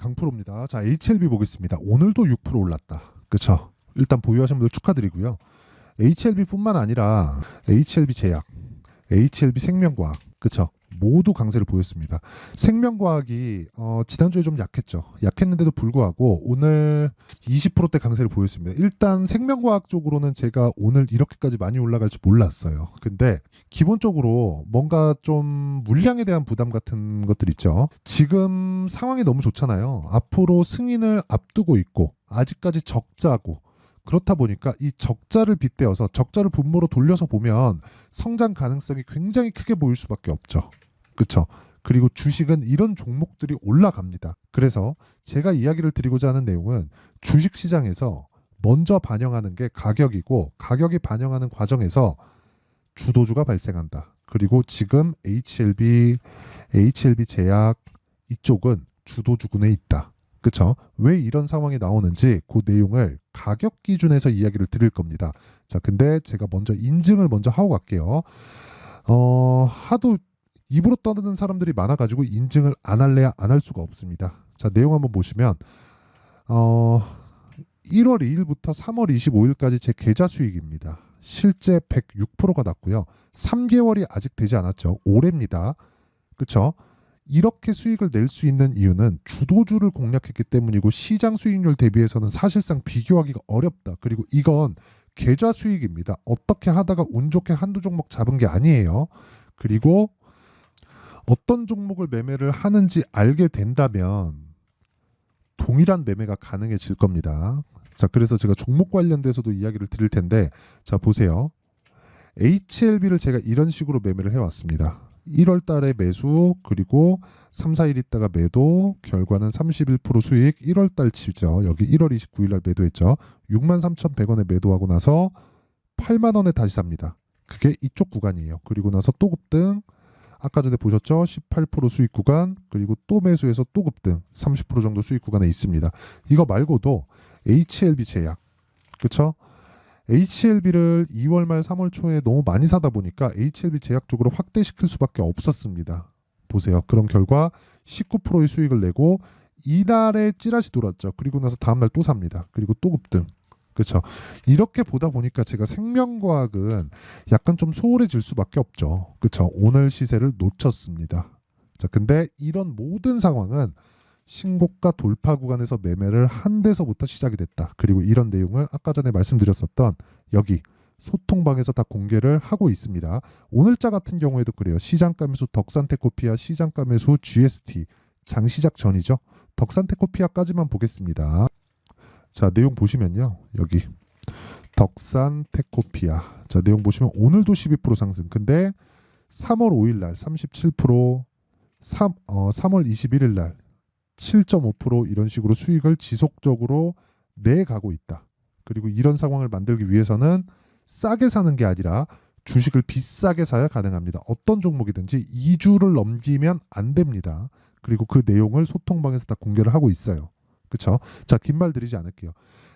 강프로입니다. 자, HLB 보겠습니다. 오늘도 6% 올랐다. 그쵸? 일단 보유하신 분들 축하드리고요. HLB뿐만 아니라 HLB 제약, HLB 생명과학, 그쵸? 모두 강세를 보였습니다. 생명과학이 지난주에 좀 약했죠. 약했는데도 불구하고 오늘 20%대 강세를 보였습니다. 일단 생명과학 쪽으로는 제가 오늘 이렇게까지 많이 올라갈 줄 몰랐어요. 근데 기본적으로 뭔가 좀 물량에 대한 부담 같은 것들 있죠. 지금 상황이 너무 좋잖아요. 앞으로 승인을 앞두고 있고 아직까지 적자고, 그렇다 보니까 이 적자를 빗대어서 적자를 분모로 돌려서 보면 성장 가능성이 굉장히 크게 보일 수밖에 없죠. 그쵸? 그리고 주식은 이런 종목들이 올라갑니다. 그래서 제가 이야기를 드리고자 하는 내용은 주식 시장에서 먼저 반영하는 게 가격이고, 가격이 반영하는 과정에서 주도주가 발생한다. 그리고 지금 HLB 제약 이쪽은 주도주군에 있다. 그쵸? 왜 이런 상황이 나오는지 그 내용을 가격 기준에서 이야기를 드릴 겁니다. 자, 근데 제가 먼저 인증을 먼저 하고 갈게요. 하도 입으로 떠드는 사람들이 많아가지고 인증을 안 할래야 안 할 수가 없습니다. 자, 내용 한번 보시면 1월 2일부터 3월 25일까지 제 계좌 수익입니다. 실제 106%가 났고요. 3개월이 아직 되지 않았죠. 올해입니다. 그쵸? 이렇게 수익을 낼 수 있는 이유는 주도주를 공략했기 때문이고, 시장 수익률 대비해서는 사실상 비교하기가 어렵다. 그리고 이건 계좌 수익입니다. 어떻게 하다가 운 좋게 한두 종목 잡은 게 아니에요. 그리고 어떤 종목을 매매를 하는지 알게 된다면 동일한 매매가 가능해질 겁니다. 자, 그래서 제가 종목 관련돼서도 이야기를 드릴 텐데, 자, 보세요. HLB를 제가 이런 식으로 매매를 해왔습니다. 1월 달에 매수, 그리고 3, 4일 있다가 매도, 결과는 31% 수익. 1월 달 치죠. 여기 1월 29일 날 매도했죠. 63,100원에 매도하고 나서 8만 원에 다시 삽니다. 그게 이쪽 구간이에요. 그리고 나서 또 급등. 아까 전에 보셨죠? 18% 수익 구간, 그리고 또 매수해서 또 급등, 30% 정도 수익 구간에 있습니다. 이거 말고도 HLB 제약, 그쵸? HLB를 2월 말 3월 초에 너무 많이 사다 보니까 HLB 제약 쪽으로 확대시킬 수밖에 없었습니다. 보세요. 그런 결과 19%의 수익을 내고 이날에 찌라시 돌았죠. 그리고 나서 다음날 또 삽니다. 그리고 또 급등. 그렇죠. 이렇게 보다 보니까 제가 생명과학은 약간 좀 소홀해질 수밖에 없죠. 그렇죠. 오늘 시세를 놓쳤습니다. 자, 근데 이런 모든 상황은 신고가 돌파 구간에서 매매를 한 데서부터 시작이 됐다. 그리고 이런 내용을 아까 전에 말씀드렸었던 여기 소통방에서 다 공개를 하고 있습니다. 오늘자 같은 경우에도 그래요. 시장가 매수 덕산테코피아, 시장가 매수 GST, 장시작 전이죠. 덕산테코피아까지만 보겠습니다. 자, 내용 보시면요. 여기 덕산테코피아. 자, 내용 보시면 오늘도 12% 상승. 근데 3월 5일 날 37%, 3월 21일 날 7.5% 이런 식으로 수익을 지속적으로 내가고 있다. 그리고 이런 상황을 만들기 위해서는 싸게 사는 게 아니라 주식을 비싸게 사야 가능합니다. 어떤 종목이든지 2주를 넘기면 안 됩니다. 그리고 그 내용을 소통방에서 다 공개를 하고 있어요. 그쵸? 자, 긴 말 드리지 않을게요.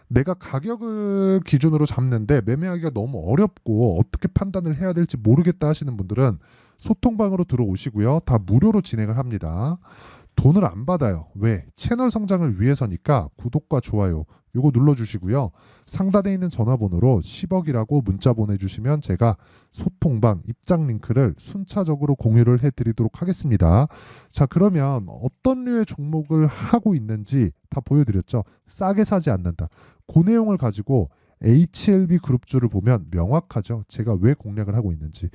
내가 가격을 기준으로 잡는데 매매하기가 너무 어렵고 어떻게 판단을 해야 될지 모르겠다 하시는 분들은 소통방으로 들어오시고요. 다 무료로 진행을 합니다. 돈을 안 받아요. 왜? 채널 성장을 위해서니까 구독과 좋아요 요거 눌러주시고요. 상단에 있는 전화번호로 10억이라고 문자 보내주시면 제가 소통방 입장 링크를 순차적으로 공유를 해드리도록 하겠습니다. 자, 그러면 어떤 류의 종목을 하고 있는지 다 보여드렸죠. 싸게 사지 않는다. 그 내용을 가지고 HLB 그룹주를 보면 명확하죠. 제가 왜 공략을 하고 있는지.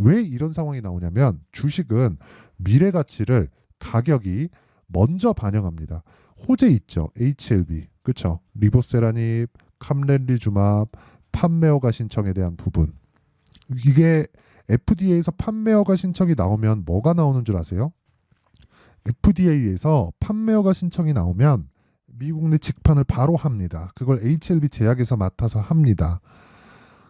왜 이런 상황이 나오냐면 주식은 미래 가치를 가격이 먼저 반영합니다. 호재 있죠. HLB. 그쵸? 리보세라닙, 캄렌리주맙, 판매허가 신청에 대한 부분. 이게 FDA에서 판매허가 신청이 나오면 뭐가 나오는 줄 아세요? FDA에서 판매허가 신청이 나오면 미국 내 직판을 바로 합니다. 그걸 HLB 제약에서 맡아서 합니다.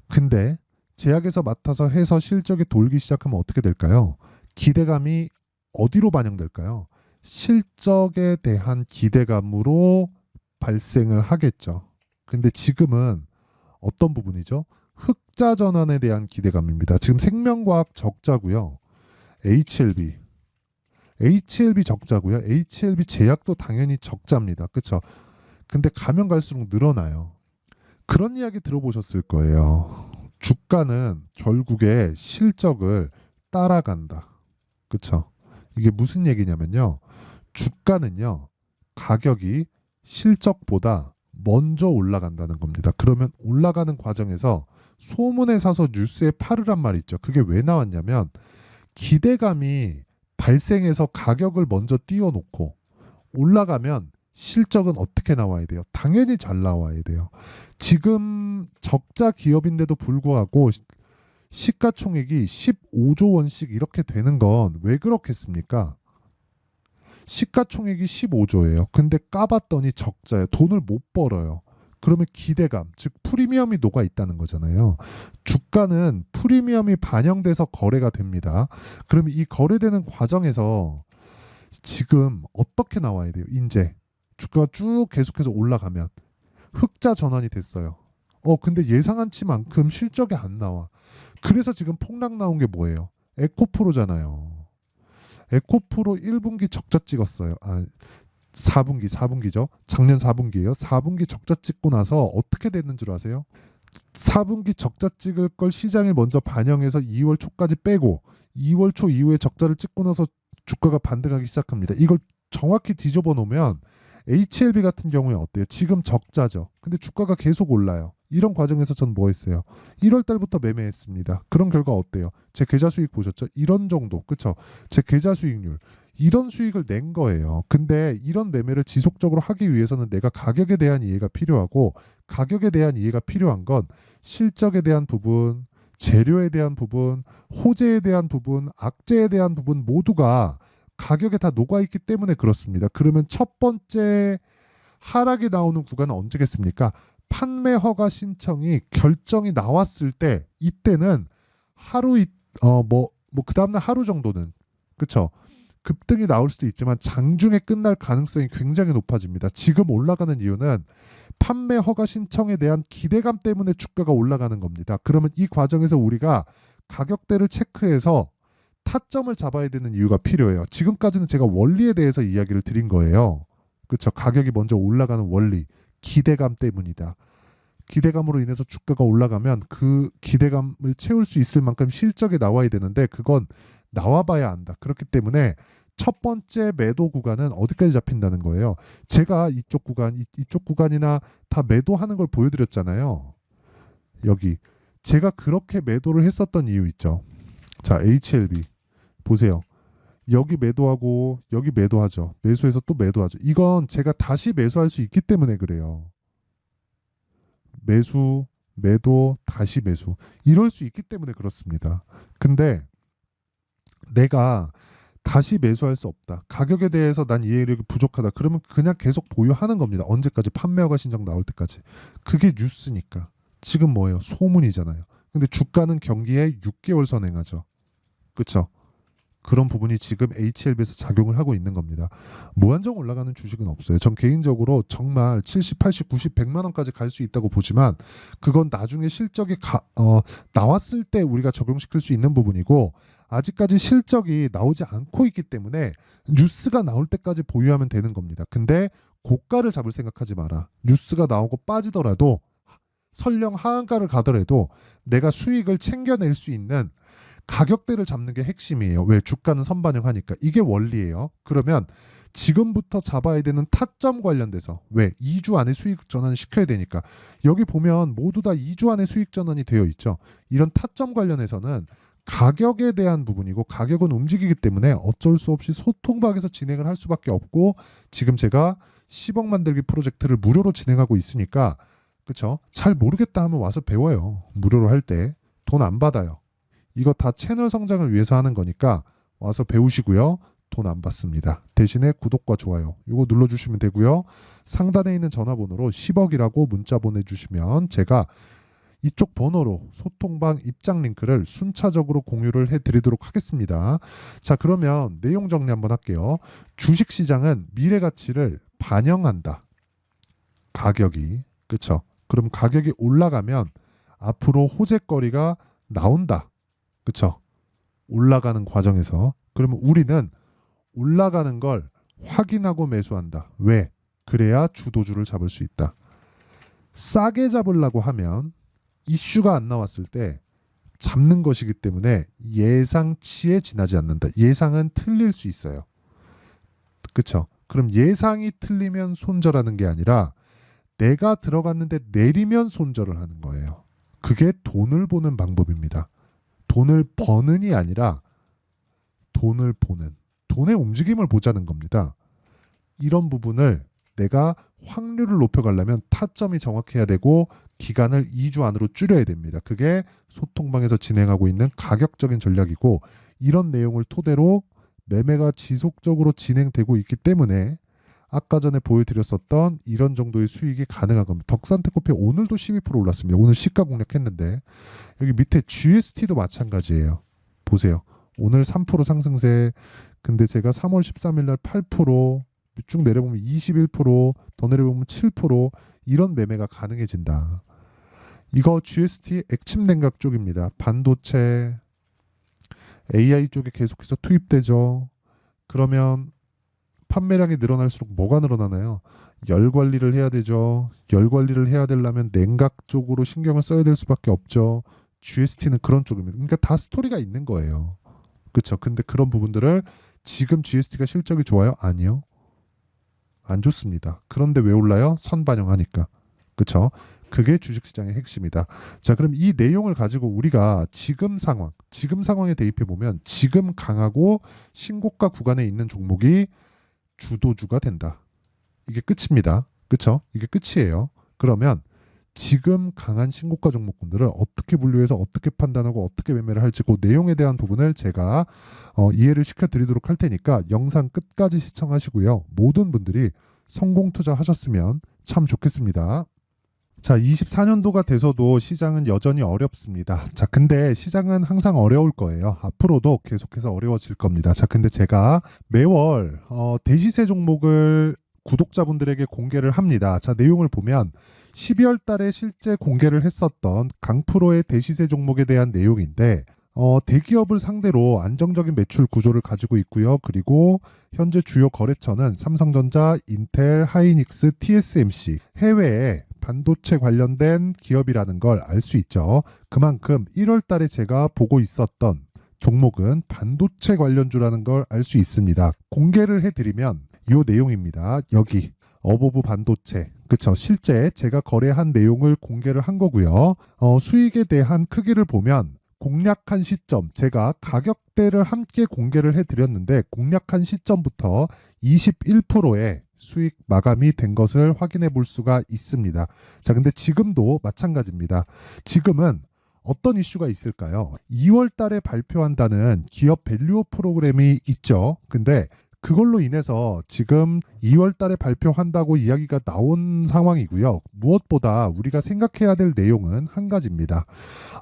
근데 제약에서 맡아서 해서 실적이 돌기 시작하면 어떻게 될까요? 기대감이 어디로 반영될까요? 실적에 대한 기대감으로 발생을 하겠죠. 근데 지금은 어떤 부분이죠? 흑자 전환에 대한 기대감입니다. 지금 생명과학 적자고요. HLB HLB 적자고요. HLB 제약도 당연히 적자입니다. 그쵸? 근데 가면 갈수록 늘어나요. 그런 이야기 들어보셨을 거예요. 주가는 결국에 실적을 따라간다. 그쵸? 이게 무슨 얘기냐면요. 주가는요, 가격이 실적보다 먼저 올라간다는 겁니다. 그러면 올라가는 과정에서 소문에 사서 뉴스에 팔으란 말이 있죠. 그게 왜 나왔냐면 기대감이 발생해서 가격을 먼저 띄워놓고 올라가면 실적은 어떻게 나와야 돼요? 당연히 잘 나와야 돼요. 지금 적자 기업인데도 불구하고 시가총액이 15조 원씩 이렇게 되는 건 왜 그렇겠습니까? 시가총액이 15조예요. 근데 까봤더니 적자예요. 돈을 못 벌어요. 그러면 기대감, 즉 프리미엄이 녹아 있다는 거잖아요. 주가는 프리미엄이 반영돼서 거래가 됩니다. 그러면 이 거래되는 과정에서 지금 어떻게 나와야 돼요? 이제 주가가 쭉 계속해서 올라가면 흑자 전환이 됐어요. 근데 예상한치만큼 실적이 안 나와. 그래서 지금 폭락 나온 게 뭐예요? 에코프로잖아요. 에코프로 1분기 적자 찍었어요. 4분기죠. 작년 4분기예요. 4분기 적자 찍고 나서 어떻게 됐는 줄 아세요? 4분기 적자 찍을 걸 시장에 먼저 반영해서 2월 초까지 빼고 2월 초 이후에 적자를 찍고 나서 주가가 반등하기 시작합니다. 이걸 정확히 뒤집어 놓으면 HLB 같은 경우에 어때요? 지금 적자죠. 근데 주가가 계속 올라요. 이런 과정에서 전 뭐 했어요? 1월 달부터 매매했습니다. 그런 결과 어때요? 제 계좌 수익 보셨죠? 이런 정도. 그쵸? 제 계좌 수익률. 이런 수익을 낸 거예요. 근데 이런 매매를 지속적으로 하기 위해서는 내가 가격에 대한 이해가 필요하고 가격에 대한 이해가 필요한 건 실적에 대한 부분, 재료에 대한 부분, 호재에 대한 부분, 악재에 대한 부분 모두가 가격에 다 녹아있기 때문에 그렇습니다. 그러면 첫 번째 하락이 나오는 구간은 언제겠습니까? 판매 허가 신청이 결정이 나왔을 때 이때는 하루 그 다음날 하루 정도는 그쵸? 급등이 나올 수도 있지만 장중에 끝날 가능성이 굉장히 높아집니다. 지금 올라가는 이유는 판매 허가 신청에 대한 기대감 때문에 주가가 올라가는 겁니다. 그러면 이 과정에서 우리가 가격대를 체크해서 타점을 잡아야 되는 이유가 필요해요. 지금까지는 제가 원리에 대해서 이야기를 드린 거예요. 그렇죠? 가격이 먼저 올라가는 원리, 기대감 때문이다. 기대감으로 인해서 주가가 올라가면 그 기대감을 채울 수 있을 만큼 실적이 나와야 되는데 그건 나와봐야 안다. 그렇기 때문에 첫 번째 매도 구간은 어디까지 잡힌다는 거예요. 제가 이쪽 구간이나 다 매도하는 걸 보여드렸잖아요. 여기 제가 그렇게 매도를 했었던 이유 있죠. 자, HLB 보세요. 여기 매도하고 여기 매도하죠. 매수해서 또 매도하죠. 이건 제가 다시 매수할 수 있기 때문에 그래요. 매수, 매도, 다시 매수. 이럴 수 있기 때문에 그렇습니다. 근데 내가 다시 매수할 수 없다. 가격에 대해서 난 이해력이 부족하다. 그러면 그냥 계속 보유하는 겁니다. 언제까지? 판매허가 신청 나올 때까지. 그게 뉴스니까. 지금 뭐예요? 소문이잖아요. 근데 주가는 경기에 6개월 선행하죠. 그렇죠? 그런 부분이 지금 HLB에서 작용을 하고 있는 겁니다. 무한정 올라가는 주식은 없어요. 전 개인적으로 정말 70, 80, 90, 100만 원까지 갈 수 있다고 보지만 그건 나중에 실적이 나왔을 때 우리가 적용시킬 수 있는 부분이고 아직까지 실적이 나오지 않고 있기 때문에 뉴스가 나올 때까지 보유하면 되는 겁니다. 근데 고가를 잡을 생각하지 마라. 뉴스가 나오고 빠지더라도 설령 하한가를 가더라도 내가 수익을 챙겨낼 수 있는 가격대를 잡는 게 핵심이에요. 왜? 주가는 선반영하니까. 이게 원리예요. 그러면 지금부터 잡아야 되는 타점 관련돼서 왜? 2주 안에 수익 전환을 시켜야 되니까. 여기 보면 모두 다 2주 안에 수익 전환이 되어 있죠. 이런 타점 관련해서는 가격에 대한 부분이고 가격은 움직이기 때문에 어쩔 수 없이 소통박에서 진행을 할 수밖에 없고 지금 제가 10억 만들기 프로젝트를 무료로 진행하고 있으니까 그쵸? 잘 모르겠다 하면 와서 배워요. 무료로 할 때 돈 안 받아요. 이거 다 채널 성장을 위해서 하는 거니까 와서 배우시고요. 돈 안 받습니다. 대신에 구독과 좋아요 이거 눌러주시면 되고요. 상단에 있는 전화번호로 10억이라고 문자 보내주시면 제가 이쪽 번호로 소통방 입장 링크를 순차적으로 공유를 해드리도록 하겠습니다. 자, 그러면 내용 정리 한번 할게요. 주식시장은 미래 가치를 반영한다. 가격이. 그쵸? 그럼 가격이 올라가면 앞으로 호재거리가 나온다. 그쵸? 올라가는 과정에서. 그러면 우리는 올라가는 걸 확인하고 매수한다. 왜? 그래야 주도주를 잡을 수 있다. 싸게 잡으려고 하면 이슈가 안 나왔을 때 잡는 것이기 때문에 예상치에 지나지 않는다. 예상은 틀릴 수 있어요. 그쵸? 그럼 예상이 틀리면 손절하는 게 아니라 내가 들어갔는데 내리면 손절을 하는 거예요. 그게 돈을 보는 방법입니다. 돈을 버는이 아니라 돈을 보는, 돈의 움직임을 보자는 겁니다. 이런 부분을 내가 확률을 높여가려면 타점이 정확해야 되고 기간을 2주 안으로 줄여야 됩니다. 그게 소통방에서 진행하고 있는 가격적인 전략이고, 이런 내용을 토대로 매매가 지속적으로 진행되고 있기 때문에 아까 전에 보여드렸었던 이런 정도의 수익이 가능한 겁니다. 덕산테크피 오늘도 12% 올랐습니다. 오늘 시가 공략했는데 여기 밑에 GST도 마찬가지예요. 보세요. 오늘 3% 상승세. 근데 제가 3월 13일 날 8%, 쭉 내려보면 21%, 더 내려보면 7%, 이런 매매가 가능해진다. 이거 GST 액침 냉각 쪽입니다. 반도체, AI 쪽에 계속해서 투입되죠. 그러면 판매량이 늘어날수록 뭐가 늘어나나요? 열 관리를 해야 되죠. 열 관리를 해야 되려면 냉각 쪽으로 신경을 써야 될 수밖에 없죠. GST는 그런 쪽입니다. 그러니까 다 스토리가 있는 거예요. 그렇죠. 근데 그런 부분들을 지금 GST가 실적이 좋아요? 아니요. 안 좋습니다. 그런데 왜 올라요? 선반영하니까. 그렇죠. 그게 주식시장의 핵심이다. 자, 그럼 이 내용을 가지고 우리가 지금 상황에 대입해 보면 지금 강하고 신고가 구간에 있는 종목이 주도주가 된다. 이게 끝입니다. 그렇죠? 이게 끝이에요. 그러면 지금 강한 신고가 종목군들을 어떻게 분류해서 어떻게 판단하고 어떻게 매매를 할지 그 내용에 대한 부분을 제가 이해를 시켜드리도록 할 테니까 영상 끝까지 시청하시고요. 모든 분들이 성공 투자하셨으면 참 좋겠습니다. 자, 24년도가 돼서도 시장은 여전히 어렵습니다. 자, 근데 시장은 항상 어려울 거예요. 앞으로도 계속해서 어려워질 겁니다. 자, 근데 제가 매월 대시세 종목을 구독자분들에게 공개를 합니다. 자, 내용을 보면 12월 달에 실제 공개를 했었던 강프로의 대시세 종목에 대한 내용인데 대기업을 상대로 안정적인 매출 구조를 가지고 있고요. 그리고 현재 주요 거래처는 삼성전자, 인텔, 하이닉스, TSMC, 해외에 반도체 관련된 기업이라는 걸 알 수 있죠. 그만큼 1월 달에 제가 보고 있었던 종목은 반도체 관련주라는 걸 알 수 있습니다. 공개를 해드리면 이 내용입니다. 여기 어보브 반도체, 그쵸? 실제 제가 거래한 내용을 공개를 한 거고요. 수익에 대한 크기를 보면 공략한 시점, 제가 가격대를 함께 공개를 해드렸는데 공략한 시점부터 21%의 수익 마감이 된 것을 확인해 볼 수가 있습니다. 자, 근데 지금도 마찬가지입니다. 지금은 어떤 이슈가 있을까요? 2월 달에 발표한다는 기업 밸류업 프로그램이 있죠. 근데 그걸로 인해서 지금 2월 달에 발표한다고 이야기가 나온 상황이고요. 무엇보다 우리가 생각해야 될 내용은 한 가지입니다.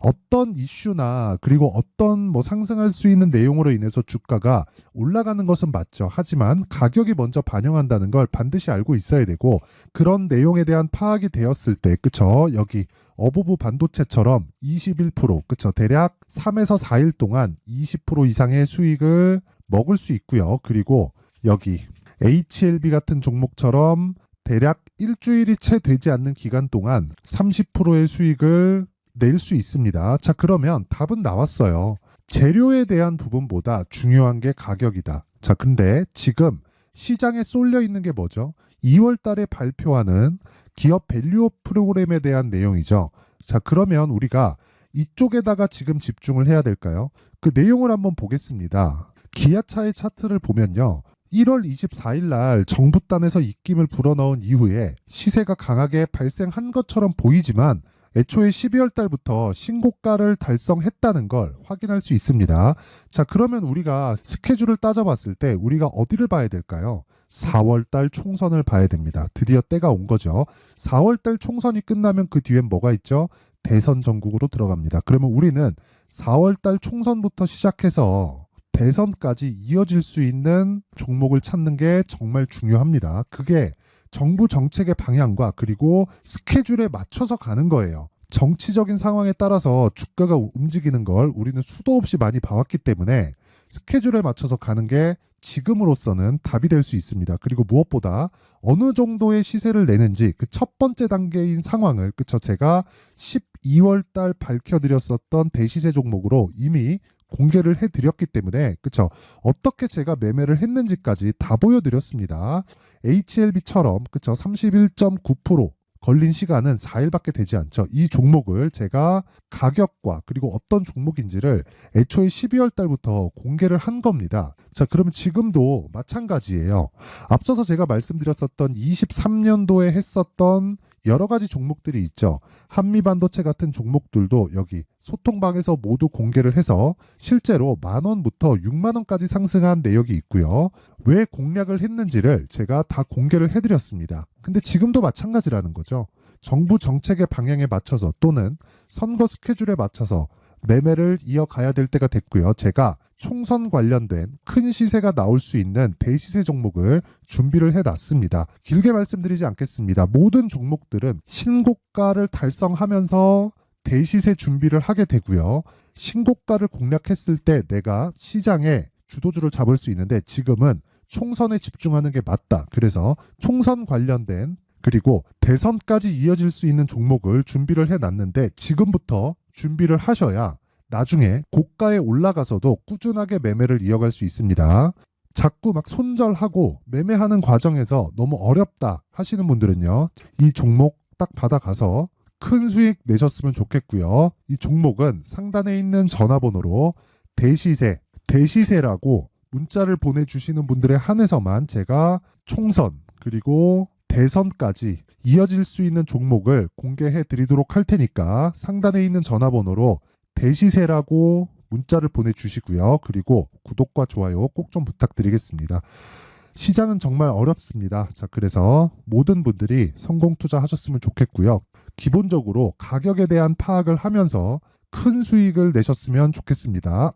어떤 이슈나 그리고 어떤 상승할 수 있는 내용으로 인해서 주가가 올라가는 것은 맞죠. 하지만 가격이 먼저 반영한다는 걸 반드시 알고 있어야 되고, 그런 내용에 대한 파악이 되었을 때, 그쵸? 여기 어보브 반도체처럼 21%, 그쵸? 대략 3에서 4일 동안 20% 이상의 수익을 먹을 수 있고요. 그리고 여기 HLB 같은 종목처럼 대략 일주일이 채 되지 않는 기간 동안 30%의 수익을 낼 수 있습니다. 자, 그러면 답은 나왔어요. 재료에 대한 부분보다 중요한 게 가격이다. 자, 근데 지금 시장에 쏠려 있는 게 뭐죠? 2월 달에 발표하는 기업 밸류업 프로그램에 대한 내용이죠. 자, 그러면 우리가 이쪽에다가 지금 집중을 해야 될까요? 그 내용을 한번 보겠습니다. 기아차의 차트를 보면요. 1월 24일 날 정부단에서 입김을 불어넣은 이후에 시세가 강하게 발생한 것처럼 보이지만 애초에 12월 달부터 신고가를 달성했다는 걸 확인할 수 있습니다. 자, 그러면 우리가 스케줄을 따져봤을 때 우리가 어디를 봐야 될까요? 4월 달 총선을 봐야 됩니다. 드디어 때가 온 거죠. 4월 달 총선이 끝나면 그 뒤엔 뭐가 있죠? 대선 전국으로 들어갑니다. 그러면 우리는 4월 달 총선부터 시작해서 대선까지 이어질 수 있는 종목을 찾는 게 정말 중요합니다. 그게 정부 정책의 방향과 그리고 스케줄에 맞춰서 가는 거예요. 정치적인 상황에 따라서 주가가 움직이는 걸 우리는 수도 없이 많이 봐왔기 때문에 스케줄에 맞춰서 가는 게 지금으로서는 답이 될 수 있습니다. 그리고 무엇보다 어느 정도의 시세를 내는지 그 첫 번째 단계인 상황을 그쵸 제가 12월 달 밝혀드렸었던 대시세 종목으로 이미 공개를 해드렸기 때문에 그쵸 어떻게 제가 매매를 했는지까지 다 보여드렸습니다. HLB처럼 그쵸 31.9% 걸린 시간은 4일밖에 되지 않죠. 이 종목을 제가 가격과 그리고 어떤 종목인지를 애초에 12월 달부터 공개를 한 겁니다. 자, 그러면 지금도 마찬가지예요. 앞서서 제가 말씀드렸었던 23년도에 했었던 여러 가지 종목들이 있죠. 한미반도체 같은 종목들도 여기 소통방에서 모두 공개를 해서 실제로 10,000원부터 60,000원까지 상승한 내역이 있고요. 왜 공략을 했는지를 제가 다 공개를 해드렸습니다. 근데 지금도 마찬가지라는 거죠. 정부 정책의 방향에 맞춰서 또는 선거 스케줄에 맞춰서 매매를 이어가야 될 때가 됐고요. 제가 총선 관련된 큰 시세가 나올 수 있는 대시세 종목을 준비를 해놨습니다. 길게 말씀드리지 않겠습니다. 모든 종목들은 신고가를 달성하면서 대시세 준비를 하게 되고요. 신고가를 공략했을 때 내가 시장에 주도주를 잡을 수 있는데 지금은 총선에 집중하는 게 맞다. 그래서 총선 관련된 그리고 대선까지 이어질 수 있는 종목을 준비를 해놨는데 지금부터 준비를 하셔야 나중에 고가에 올라가서도 꾸준하게 매매를 이어갈 수 있습니다. 자꾸 막 손절하고 매매하는 과정에서 너무 어렵다 하시는 분들은요. 이 종목 딱 받아가서 큰 수익 내셨으면 좋겠고요. 이 종목은 상단에 있는 전화번호로 대시세라고 문자를 보내주시는 분들에 한해서만 제가 총선 그리고 대선까지 이어질 수 있는 종목을 공개해 드리도록 할 테니까 상단에 있는 전화번호로 대시세라고 문자를 보내주시고요. 그리고 구독과 좋아요 꼭 좀 부탁드리겠습니다. 시장은 정말 어렵습니다. 자, 그래서 모든 분들이 성공 투자하셨으면 좋겠고요. 기본적으로 가격에 대한 파악을 하면서 큰 수익을 내셨으면 좋겠습니다.